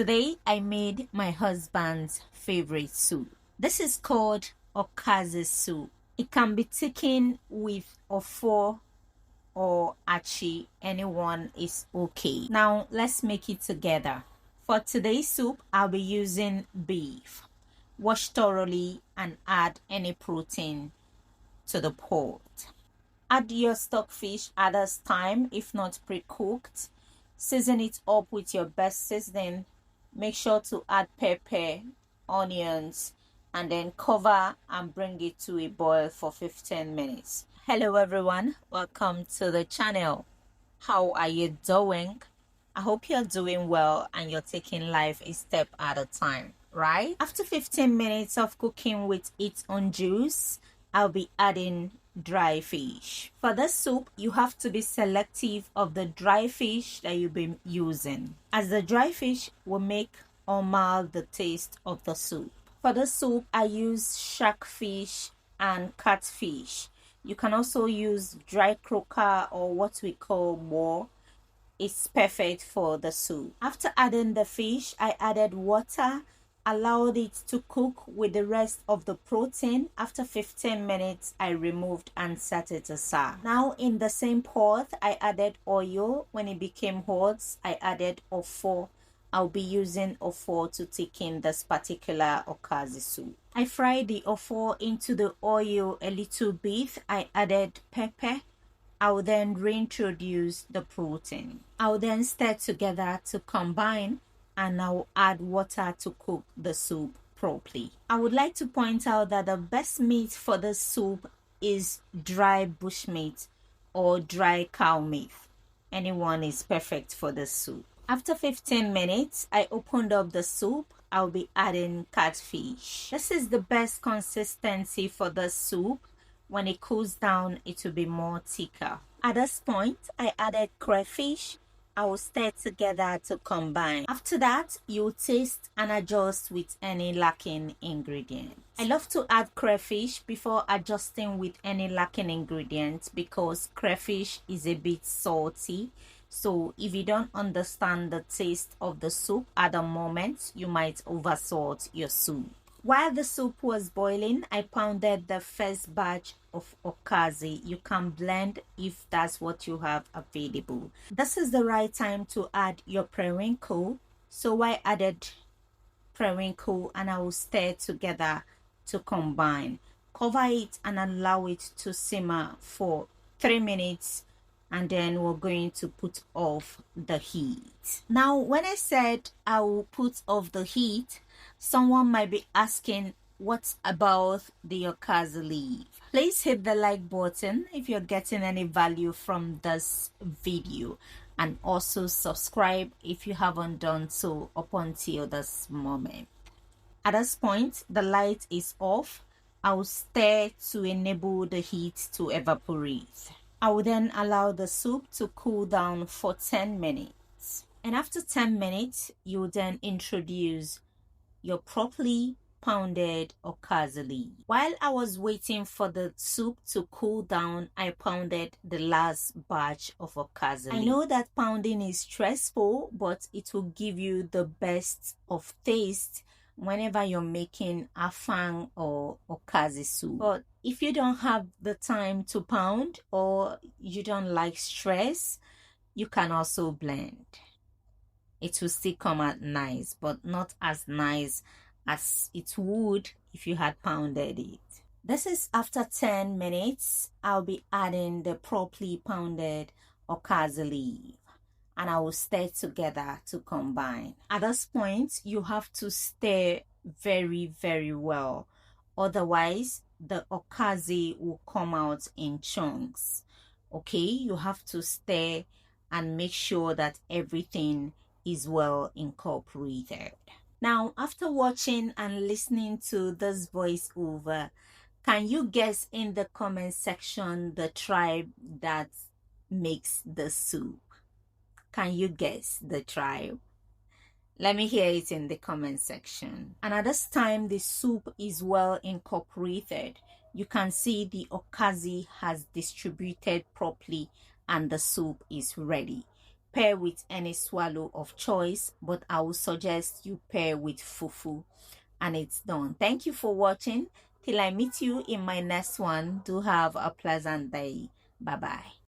Today I made my husband's favorite soup. This is called Okazi soup. It can be taken with ofo or achi. Anyone is okay. Now let's make it together. For today's soup, I'll be using beef. Wash thoroughly and add any protein to the pot. Add your stockfish at this time, if not pre-cooked. Season it up with your best seasoning. Make sure to add pepper, onions, and then cover and bring it to a boil for 15 minutes. Hello everyone, welcome to the channel. How are you doing? I hope you're doing well and you're taking life a step at a time, right? After 15 minutes of cooking with its own juice, I'll be adding dry fish. For this soup, you have to be selective of the dry fish that you'll be using, as the dry fish will make or mar the taste of the soup. For the soup, I use shark fish and catfish. You can also use dry croaker or what we call more. It's perfect for the soup. After adding the fish, I added water, allowed it to cook with the rest of the protein. After 15 minutes, I removed and set it aside. Now in the same pot, I added oil. When it became hot, I added ofo. I'll be using ofo to take in this particular Okazi soup. I fried the ofo into the oil a little bit. I added pepper. I'll then reintroduce the protein. I'll then stir together to combine, and I'll add water to cook the soup properly. I would like to point out that the best meat for the soup is dry bushmeat or dry cow meat. Anyone is perfect for the soup. After 15 minutes, I opened up the soup. I'll be adding catfish. This is the best consistency for the soup. When it cools down, it will be more thicker. At this point, I added crayfish. I will stir together to combine. After that, you taste and adjust with any lacking ingredients. I love to add crayfish before adjusting with any lacking ingredients because crayfish is a bit salty. So if you don't understand the taste of the soup at the moment, you might oversalt your soup. While the soup was boiling, I pounded the first batch of Okazi. You can blend if that's what you have available. This is the right time to add your periwinkle. So I added periwinkle and I will stir together to combine. Cover it and allow it to simmer for 3 minutes. And then we're going to put off the heat. Now, when I said I will put off the heat, someone might be asking, what about the Okazi leaf? Please hit the like button if you're getting any value from this video. And also subscribe if you haven't done so up until this moment. At this point, the light is off. I'll stir to enable the heat to evaporate. I will then allow the soup to cool down for 10 minutes. And after 10 minutes, you will then introduce your properly pounded Okazi leaf. While I was waiting for the soup to cool down, I pounded the last batch of Okazi leaf. I know that pounding is stressful, but it will give you the best of taste whenever you're making afang or Okazi soup. But if you don't have the time to pound or you don't like stress, you can also blend. It will still come out nice, but not as nice as it would if you had pounded it. This is after 10 minutes. I'll be adding the properly pounded Okazi leaf. And I will stir together to combine. At this point, you have to stir very, very well. Otherwise, the Okazi will come out in chunks. Okay, you have to stir and make sure that everything is well incorporated. Now, after watching and listening to this voiceover, can you guess in the comment section the tribe that makes the soup? Can you guess the tribe? Let me hear it in the comment section. And at this time, the soup is well incorporated. You can see the Okazi has distributed properly and the soup is ready. pair with any swallow of choice, but I would suggest you pair with fufu, and it's done. Thank you for watching. Till I meet you in my next one, do have a pleasant day. Bye bye.